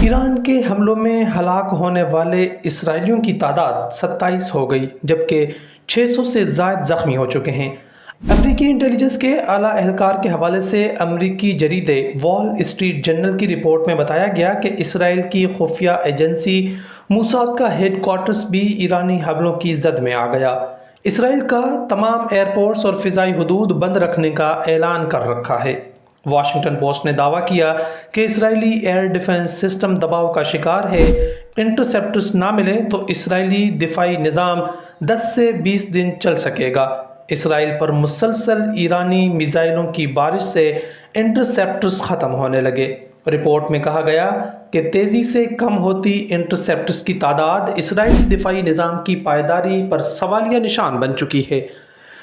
ایران کے حملوں میں ہلاک ہونے والے اسرائیلیوں کی تعداد 27 ہو گئی جبکہ 600 سے زائد زخمی ہو چکے ہیں۔ امریکی انٹیلیجنس کے اعلیٰ اہلکار کے حوالے سے امریکی جریدے وال اسٹریٹ جرنل کی رپورٹ میں بتایا گیا کہ اسرائیل کی خفیہ ایجنسی موساد کا ہیڈ کوارٹرز بھی ایرانی حملوں کی زد میں آ گیا۔ اسرائیل کا تمام ایئرپورٹس اور فضائی حدود بند رکھنے کا اعلان کر رکھا ہے۔ واشنگٹن پوسٹ نے دعویٰ کیا کہ اسرائیلی ایئر ڈیفنس سسٹم دباؤ کا شکار ہے۔ انٹرسیپٹرز نہ ملے تو اسرائیلی دفاعی نظام 10 سے 20 دن چل سکے گا۔ اسرائیل پر مسلسل ایرانی میزائلوں کی بارش سے انٹرسیپٹرز ختم ہونے لگے۔ رپورٹ میں کہا گیا کہ تیزی سے کم ہوتی انٹرسیپٹرز کی تعداد اسرائیلی دفاعی نظام کی پائیداری پر سوالیہ نشان بن چکی ہے۔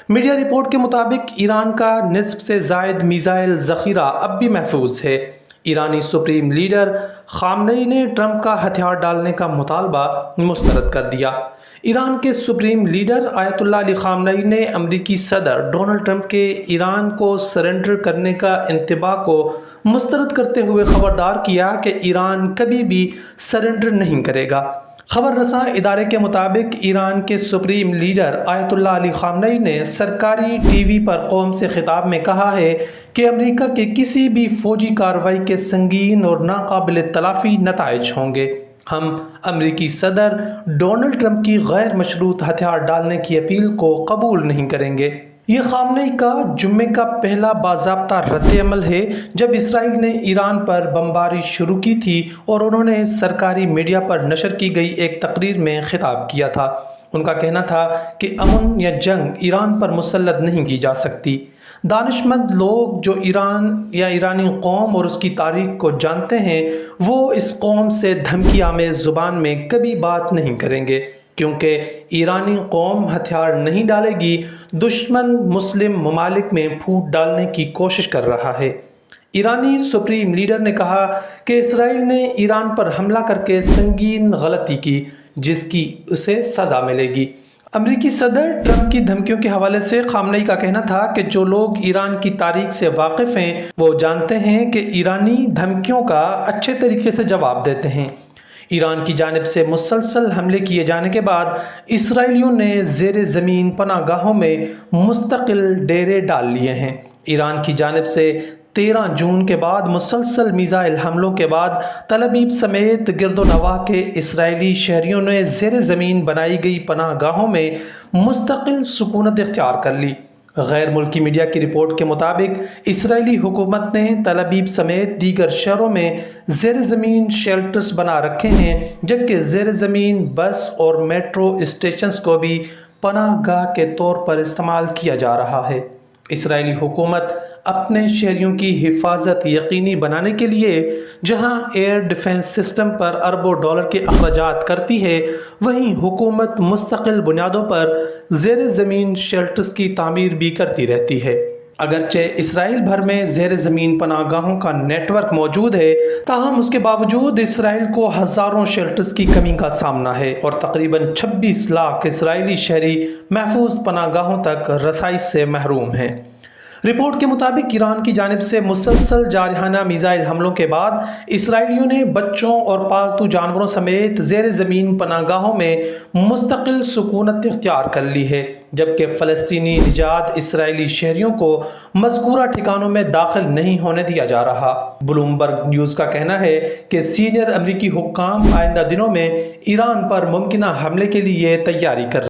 میڈیا رپورٹ کے مطابق ایران کا نصف سے زائد میزائل ذخیرہ اب بھی محفوظ ہے۔ ایرانی سپریم لیڈر خامنئی نے ٹرمپ کا ہتھیار ڈالنے کا مطالبہ مسترد کر دیا۔ ایران کے سپریم لیڈر آیت اللہ علی خامنئی نے امریکی صدر ڈونلڈ ٹرمپ کے ایران کو سرنڈر کرنے کا انتباہ کو مسترد کرتے ہوئے خبردار کیا کہ ایران کبھی بھی سرنڈر نہیں کرے گا۔ خبر رساں ادارے کے مطابق ایران کے سپریم لیڈر آیت اللہ علی خامنئی نے سرکاری ٹی وی پر قوم سے خطاب میں کہا ہے کہ امریکہ کے کسی بھی فوجی کارروائی کے سنگین اور ناقابل تلافی نتائج ہوں گے۔ ہم امریکی صدر ڈونلڈ ٹرمپ کی غیر مشروط ہتھیار ڈالنے کی اپیل کو قبول نہیں کریں گے۔ یہ خامنئی کا جمعے کا پہلا باضابطہ رد عمل ہے جب اسرائیل نے ایران پر بمباری شروع کی تھی اور انہوں نے سرکاری میڈیا پر نشر کی گئی ایک تقریر میں خطاب کیا تھا۔ ان کا کہنا تھا کہ امن یا جنگ ایران پر مسلط نہیں کی جا سکتی۔ دانش مند لوگ جو ایران یا ایرانی قوم اور اس کی تاریخ کو جانتے ہیں وہ اس قوم سے دھمکی آمیز زبان میں کبھی بات نہیں کریں گے، کیونکہ ایرانی قوم ہتھیار نہیں ڈالے گی، دشمن مسلم ممالک میں پھوٹ ڈالنے کی کوشش کر رہا ہے۔ ایرانی سپریم لیڈر نے کہا کہ اسرائیل نے ایران پر حملہ کر کے سنگین غلطی کی جس کی اسے سزا ملے گی۔ امریکی صدر ٹرمپ کی دھمکیوں کے حوالے سے خامنئی کا کہنا تھا کہ جو لوگ ایران کی تاریخ سے واقف ہیں وہ جانتے ہیں کہ ایرانی دھمکیوں کا اچھے طریقے سے جواب دیتے ہیں۔ ایران کی جانب سے مسلسل حملے کیے جانے کے بعد اسرائیلیوں نے زیر زمین پناہ گاہوں میں مستقل ڈیرے ڈال لیے ہیں۔ ایران کی جانب سے 13 جون کے بعد مسلسل میزائل حملوں کے بعد تل ابیب سمیت گرد و نواح کے اسرائیلی شہریوں نے زیر زمین بنائی گئی پناہ گاہوں میں مستقل سکونت اختیار کر لی۔ غیر ملکی میڈیا کی رپورٹ کے مطابق اسرائیلی حکومت نے تل ابیب سمیت دیگر شہروں میں زیر زمین شیلٹرز بنا رکھے ہیں جبکہ زیر زمین بس اور میٹرو اسٹیشنز کو بھی پناہ گاہ کے طور پر استعمال کیا جا رہا ہے۔ اسرائیلی حکومت اپنے شہریوں کی حفاظت یقینی بنانے کے لیے جہاں ایئر ڈیفنس سسٹم پر اربوں ڈالر کے اخراجات کرتی ہے، وہیں حکومت مستقل بنیادوں پر زیر زمین شیلٹرز کی تعمیر بھی کرتی رہتی ہے۔ اگرچہ اسرائیل بھر میں زیر زمین پناہ گاہوں کا نیٹ ورک موجود ہے، تاہم اس کے باوجود اسرائیل کو ہزاروں شیلٹرز کی کمی کا سامنا ہے اور تقریباً 26 لاکھ اسرائیلی شہری محفوظ پناہ گاہوں تک رسائی سے محروم ہیں۔ رپورٹ کے مطابق ایران کی جانب سے مسلسل جارحانہ میزائل حملوں کے بعد اسرائیلیوں نے بچوں اور پالتو جانوروں سمیت زیر زمین پناہ گاہوں میں مستقل سکونت اختیار کر لی ہے، جبکہ فلسطینی نژاد اسرائیلی شہریوں کو مذکورہ ٹھکانوں میں داخل نہیں ہونے دیا جا رہا۔ بلومبرگ نیوز کا کہنا ہے کہ سینئر امریکی حکام آئندہ دنوں میں ایران پر ممکنہ حملے کے لیے تیاری کر